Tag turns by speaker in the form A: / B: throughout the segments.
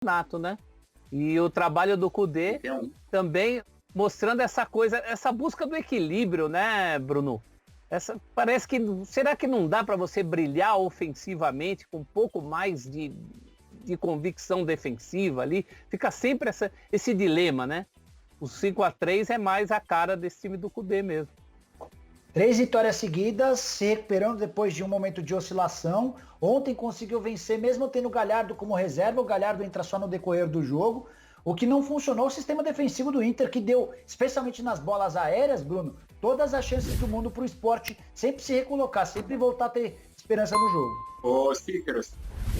A: campeonato, né? E o trabalho do Kudê também mostrando essa coisa, essa busca do equilíbrio, né, Bruno? Parece que, será que não dá para você brilhar ofensivamente com um pouco mais de convicção defensiva ali? Fica sempre esse dilema, né? O 5-3 é mais a cara desse time do Kudê mesmo.
B: 3 vitórias seguidas, se recuperando depois de um momento de oscilação. Ontem conseguiu vencer, mesmo tendo o Galhardo como reserva. O Galhardo entra só no decorrer do jogo. O que não funcionou, o sistema defensivo do Inter, que deu, especialmente nas bolas aéreas, Bruno, todas as chances do mundo para o Sport sempre se recolocar, sempre voltar a ter esperança no jogo.
C: Ô, Cíceros,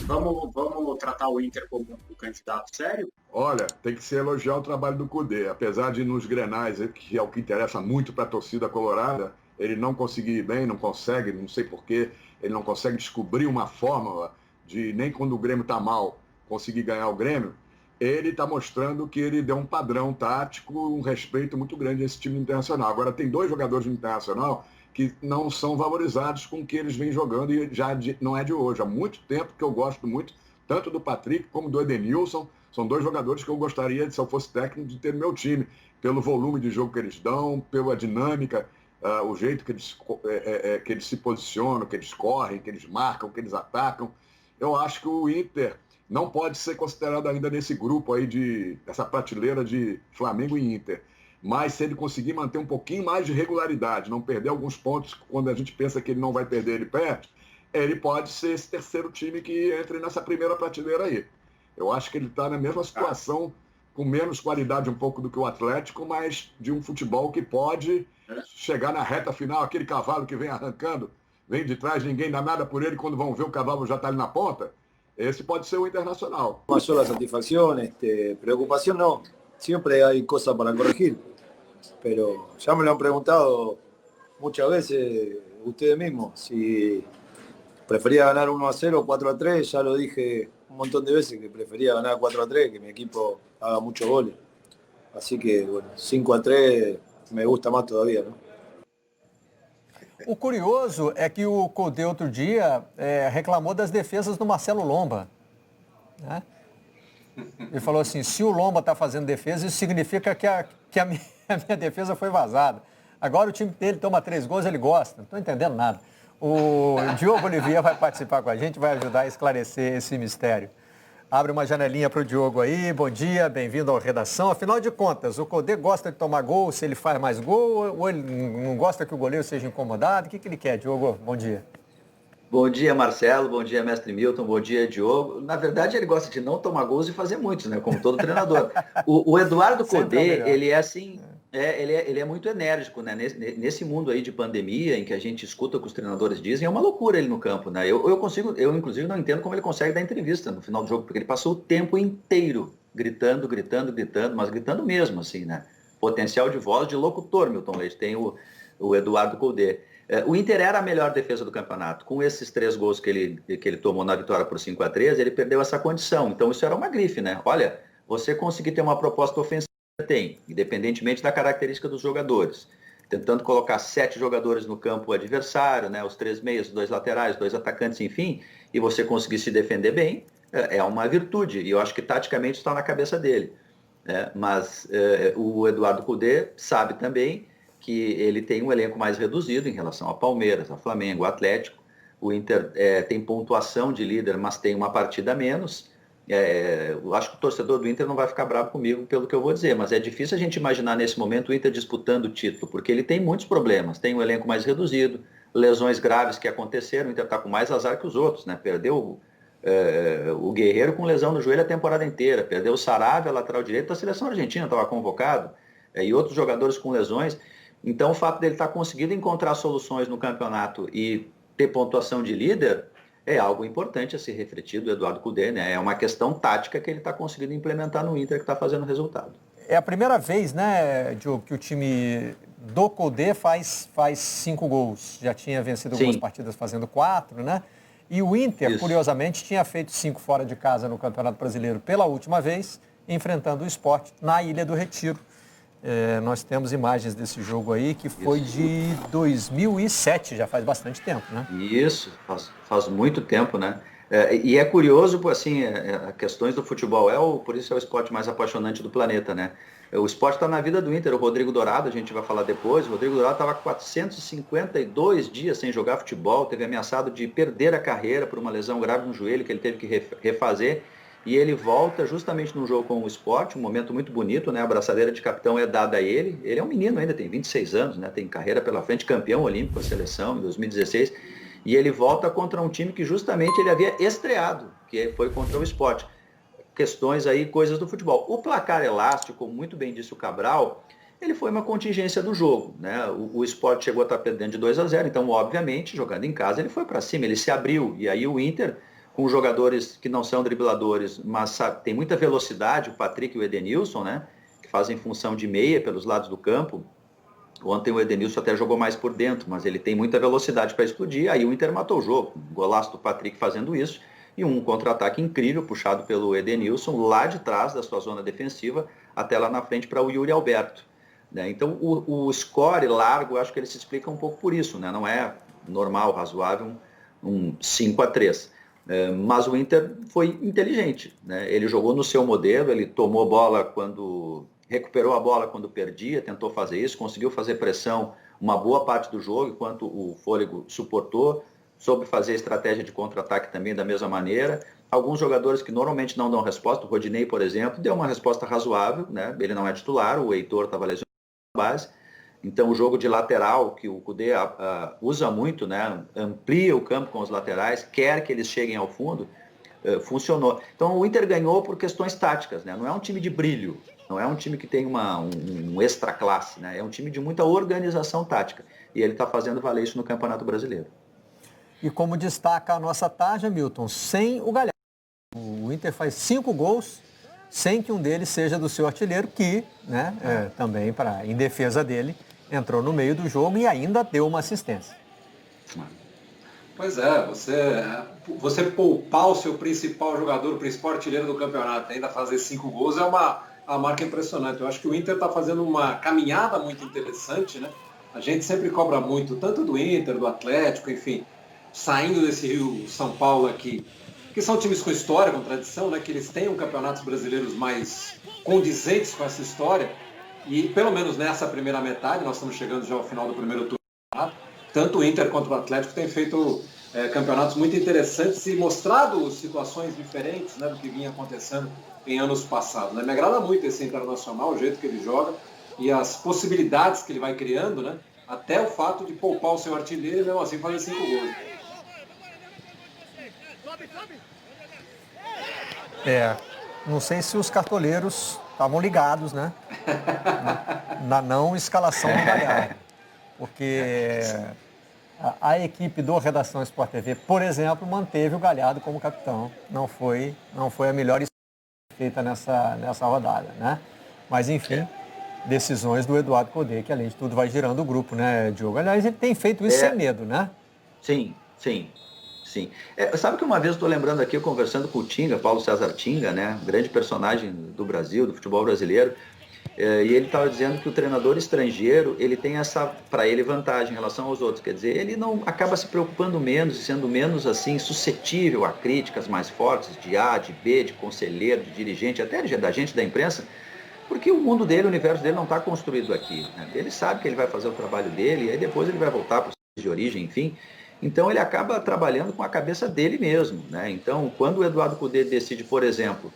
C: vamos tratar o Inter como um candidato sério?
D: Olha, tem que se elogiar o trabalho do Kudê. Apesar de nos Grenais, que é o que interessa muito para a torcida colorada, ele não conseguir ir bem, não consegue, não sei porquê, ele não consegue descobrir uma fórmula de, nem quando o Grêmio está mal, conseguir ganhar o Grêmio. Ele está mostrando que ele deu um padrão tático, um respeito muito grande a esse time internacional. Agora, tem 2 jogadores do Internacional que não são valorizados com o que eles vêm jogando, e já não é de hoje. Há muito tempo que eu gosto muito, tanto do Patrick como do Edenilson. São 2 jogadores que eu gostaria, se eu fosse técnico, de ter no meu time, pelo volume de jogo que eles dão, pela dinâmica, o jeito que eles se posicionam, que eles correm, que eles marcam, que eles atacam. Eu acho que o Inter não pode ser considerado ainda nesse grupo aí, essa prateleira de Flamengo e Inter. Mas se ele conseguir manter um pouquinho mais de regularidade, não perder alguns pontos, quando a gente pensa que ele não vai perder, ele perde, ele pode ser esse terceiro time que entre nessa primeira prateleira aí. Eu acho que ele está na mesma situação, com menos qualidade um pouco do que o Atlético, mas de um futebol que pode chegar na reta final, aquele cavalo que vem arrancando, vem de trás, ninguém dá nada por ele, quando vão ver o cavalo já está ali na ponta. Ese puede ser un Internacional.
E: Más solo satisfacción, preocupación no. Siempre hay cosas para corregir. Pero ya me lo han preguntado muchas veces ustedes mismos. Si prefería ganar 1-0 o 4-3, ya lo dije un montón de veces que prefería ganar 4-3, que mi equipo haga muchos goles. Así que, bueno, 5-3 me gusta más todavía, ¿no?
F: O curioso é que o Kudê outro dia reclamou das defesas do Marcelo Lomba. Né? Ele falou assim, se o Lomba está fazendo defesa, isso significa que a minha defesa foi vazada. Agora o time dele toma 3 gols, ele gosta. Não estou entendendo nada. O Diogo Oliveira vai participar com a gente, vai ajudar a esclarecer esse mistério. Abre uma janelinha para o Diogo aí. Bom dia, bem-vindo à redação. Afinal de contas, o Kudê gosta de tomar gol, se ele faz mais gol, ou ele não gosta que o goleiro seja incomodado? O que ele quer, Diogo? Bom dia.
G: Bom dia, Marcelo. Bom dia, mestre Milton. Bom dia, Diogo. Na verdade, ele gosta de não tomar gols e fazer muitos, né? Como todo treinador. O Eduardo Kudê, ele é assim... ele é muito enérgico, né? Nesse mundo aí de pandemia, em que a gente escuta o que os treinadores dizem, é uma loucura ele no campo, né? Eu inclusive não entendo como ele consegue dar entrevista no final do jogo, porque ele passou o tempo inteiro gritando, mas gritando mesmo, assim, né? Potencial de voz de locutor, Milton Leite, tem o Eduardo Kudê. O Inter era a melhor defesa do campeonato. Com esses 3 gols que ele tomou na vitória por 5-3, ele perdeu essa condição. Então isso era uma grife, né? Olha, você conseguir ter uma proposta ofensiva, tem, independentemente da característica dos jogadores. Tentando colocar 7 jogadores no campo adversário, né, os 3 meias, os 2 laterais, 2 atacantes, enfim, e você conseguir se defender bem, é uma virtude. E eu acho que taticamente está na cabeça dele. Mas o Eduardo Kudê sabe também que ele tem um elenco mais reduzido em relação a Palmeiras, a Flamengo, ao Atlético. O Inter tem pontuação de líder, mas tem uma partida a menos. Eu acho que o torcedor do Inter não vai ficar bravo comigo pelo que eu vou dizer, mas é difícil a gente imaginar nesse momento o Inter disputando o título, porque ele tem muitos problemas, tem um elenco mais reduzido, lesões graves que aconteceram, o Inter está com mais azar que os outros, né? Perdeu o Guerreiro com lesão no joelho a temporada inteira, perdeu o Saravia, lateral direito da seleção argentina, estava convocado, e outros jogadores com lesões. Então o fato dele estar conseguindo encontrar soluções no campeonato e ter pontuação de líder é algo importante a ser refletido do Eduardo Kudê, né? É uma questão tática que ele está conseguindo implementar no Inter, que está fazendo resultado.
F: É a primeira vez, né, Diogo, que o time do Kudê faz 5 gols. Já tinha vencido algumas partidas fazendo 4, né? E o Inter, curiosamente, tinha feito 5 fora de casa no Campeonato Brasileiro pela última vez, enfrentando o Sport na Ilha do Retiro. Nós temos imagens desse jogo aí, que foi de 2007, já faz bastante tempo, né?
G: Isso, faz muito tempo, né? E é curioso, assim, questões do futebol, por isso é o esporte mais apaixonante do planeta, né? O esporte está na vida do Inter. O Rodrigo Dourado, a gente vai falar depois, o Rodrigo Dourado estava 452 dias sem jogar futebol, teve ameaçado de perder a carreira por uma lesão grave no joelho que ele teve que refazer, e ele volta justamente num jogo com o Sport, um momento muito bonito, né? A braçadeira de capitão é dada a ele. Ele é um menino ainda, tem 26 anos, né? Tem carreira pela frente, campeão olímpico com a seleção em 2016, e ele volta contra um time que justamente ele havia estreado, que foi contra o Sport. Questões aí, coisas do futebol. O placar elástico, como muito bem disse o Cabral, ele foi uma contingência do jogo, né? O Sport chegou a estar perdendo de 2-0, então, obviamente, jogando em casa, ele foi para cima, ele se abriu, e aí o Inter, com jogadores que não são dribladores, mas tem muita velocidade, o Patrick e o Edenilson, né? Que fazem função de meia pelos lados do campo. Ontem o Edenilson até jogou mais por dentro, mas ele tem muita velocidade para explodir, aí o Inter matou o jogo. Um golaço do Patrick fazendo isso, e um contra-ataque incrível, puxado pelo Edenilson, lá de trás da sua zona defensiva, até lá na frente para o Yuri Alberto. Né? Então, o score largo, acho que ele se explica um pouco por isso, né? Não é normal, razoável, um 5-3. Mas o Inter foi inteligente, né? Ele jogou no seu modelo, ele tomou bola recuperou a bola quando perdia, tentou fazer isso, conseguiu fazer pressão uma boa parte do jogo, enquanto o fôlego suportou, soube fazer estratégia de contra-ataque também da mesma maneira. Alguns jogadores que normalmente não dão resposta, o Rodinei, por exemplo, deu uma resposta razoável, né? Ele não é titular, o Heitor estava lesionado na base. Então, o jogo de lateral, que o Kudê usa muito, né? Amplia o campo com os laterais, quer que eles cheguem ao fundo, funcionou. Então, o Inter ganhou por questões táticas, né? Não é um time de brilho, não é um time que tem um extra classe, né? É um time de muita organização tática. E ele está fazendo valer isso no Campeonato Brasileiro.
F: E como destaca a nossa tarja, Milton, sem o Galhardo. O Inter faz 5 gols sem que um deles seja do seu artilheiro, que, né, também, em defesa dele, entrou no meio do jogo e ainda deu uma assistência.
H: Pois é, você poupar o seu principal jogador, o principal artilheiro do campeonato, ainda fazer 5 gols é uma marca impressionante. Eu acho que o Inter está fazendo uma caminhada muito interessante, né? A gente sempre cobra muito, tanto do Inter, do Atlético, enfim, saindo desse Rio São Paulo aqui, que são times com história, com tradição, né, que eles tenham campeonatos brasileiros mais condizentes com essa história, e pelo menos nessa primeira metade, nós estamos chegando já ao final do primeiro turno, tanto o Inter quanto o Atlético têm feito campeonatos muito interessantes e mostrado situações diferentes, né, do que vinha acontecendo em anos passados. Né? Me agrada muito esse Internacional, o jeito que ele joga e as possibilidades que ele vai criando, né, até o fato de poupar o seu artilheiro e mesmo assim fazer 5 gols.
F: Não sei se os cartoleiros estavam ligados, né? Na não escalação do Galhardo. Porque a equipe do Redação Sport TV, por exemplo, manteve o Galhardo como capitão. Não foi a melhor feita nessa rodada, né? Mas, enfim, decisões do Eduardo Cudê, que além de tudo vai girando o grupo, né, Diogo? Aliás, ele tem feito isso sem medo, né?
G: Sim. Sabe que uma vez eu estou lembrando aqui, eu conversando com o Tinga, Paulo César Tinga, né, um grande personagem do Brasil, do futebol brasileiro, e ele estava dizendo que o treinador estrangeiro, ele tem para ele, vantagem em relação aos outros, quer dizer, ele não acaba se preocupando menos e sendo menos, assim, suscetível a críticas mais fortes de A, de B, de conselheiro, de dirigente, até da gente da imprensa, porque o mundo dele, o universo dele não está construído aqui, né? Ele sabe que ele vai fazer o trabalho dele, e aí depois ele vai voltar para o de origem, enfim. Então ele acaba trabalhando com a cabeça dele mesmo, né? Então, quando o Eduardo Cudê decide, por exemplo,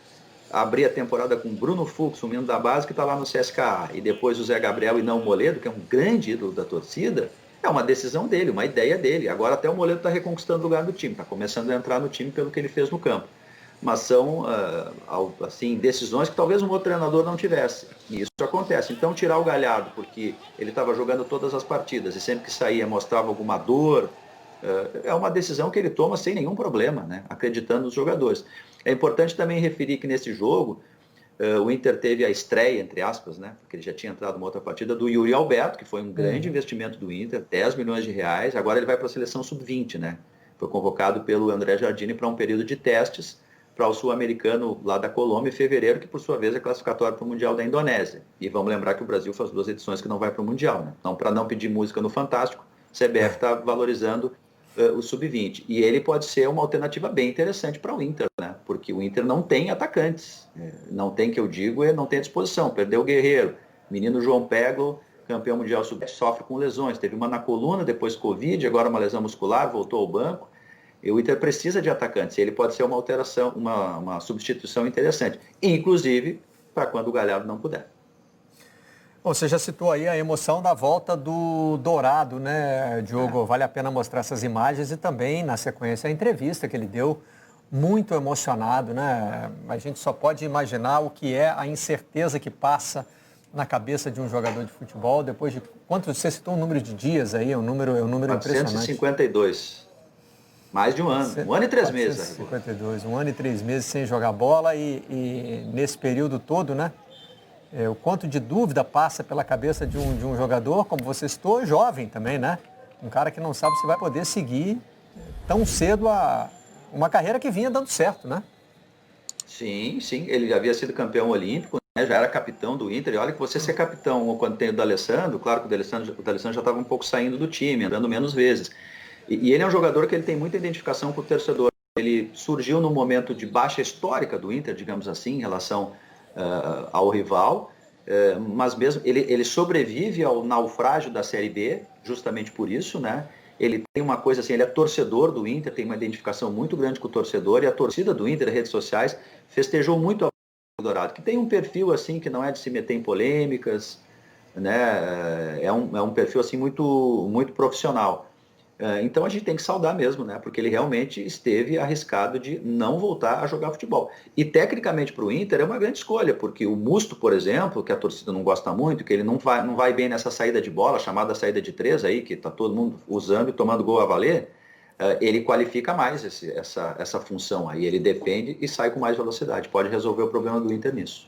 G: abrir a temporada com Bruno Fux, um menino da base que está lá no CSKA, e depois o Zé Gabriel e não o Moledo, que é um grande ídolo da torcida, é uma decisão dele, uma ideia dele. Agora até o Moledo está reconquistando o lugar do time, está começando a entrar no time pelo que ele fez no campo. Mas são, assim, decisões que talvez um outro treinador não tivesse. E isso acontece. Então, tirar o Galhardo, porque ele estava jogando todas as partidas, e sempre que saía mostrava alguma dor, é uma decisão que ele toma sem nenhum problema, né? Acreditando nos jogadores. É importante também referir que nesse jogo, o Inter teve a estreia, entre aspas, né? Porque ele já tinha entrado numa outra partida, do Yuri Alberto, que foi um grande investimento do Inter, 10 milhões de reais. Agora ele vai para a seleção sub-20, né? Foi convocado pelo André Jardine para um período de testes para o sul-americano lá da Colômbia em fevereiro, que por sua vez é classificatório para o Mundial da Indonésia. E vamos lembrar que o Brasil faz 2 edições que não vai para o Mundial, né? Então, para não pedir música no Fantástico, a CBF está valorizando o sub-20. E ele pode ser uma alternativa bem interessante para o Inter, né? Porque o Inter não tem atacantes. Não tem, que eu digo, não tem à disposição. Perdeu o Guerreiro. Menino João Pego, campeão mundial sub-20, sofre com lesões. Teve uma na coluna, depois Covid, agora uma lesão muscular, voltou ao banco. E o Inter precisa de atacantes. E ele pode ser uma alteração, uma substituição interessante. Inclusive, para quando o Galhardo não puder.
F: Bom, você já citou aí a emoção da volta do Dourado, né, Diogo? Vale a pena mostrar essas imagens e também, na sequência, a entrevista que ele deu, muito emocionado, né? A gente só pode imaginar o que é a incerteza que passa na cabeça de um jogador de futebol depois de... Quanto você citou um número de dias aí? É um número impressionante.
G: 452. Mais de um ano. 1 ano e 3 meses.
F: 452. 1 ano e 3 meses sem jogar bola e nesse período todo, né? O quanto de dúvida passa pela cabeça de um jogador, como você citou, jovem também, né? Um cara que não sabe se vai poder seguir tão cedo uma carreira que vinha dando certo, né?
G: Sim. Ele já havia sido campeão olímpico, né? Já era capitão do Inter. E olha que você ser capitão quando tem o D'Alessandro, claro que o D'Alessandro já estava um pouco saindo do time, andando menos vezes. E ele é um jogador que ele tem muita identificação com o torcedor. Ele surgiu num momento de baixa histórica do Inter, digamos assim, em relação ao rival, mas mesmo ele sobrevive ao naufrágio da Série B, justamente por isso, né? Ele tem uma coisa assim, ele é torcedor do Inter, tem uma identificação muito grande com o torcedor, e a torcida do Inter, redes sociais, festejou muito a Dourado, que tem um perfil assim, que não é de se meter em polêmicas, né? É um perfil assim muito, muito profissional. Então a gente tem que saudar mesmo, né? Porque ele realmente esteve arriscado de não voltar a jogar futebol. E tecnicamente para o Inter é uma grande escolha, porque o Musto, por exemplo, que a torcida não gosta muito, que ele não vai bem nessa saída de bola, chamada saída de 3 aí, que está todo mundo usando e tomando gol a valer, ele qualifica mais essa função aí. Ele defende e sai com mais velocidade. Pode resolver o problema do Inter nisso.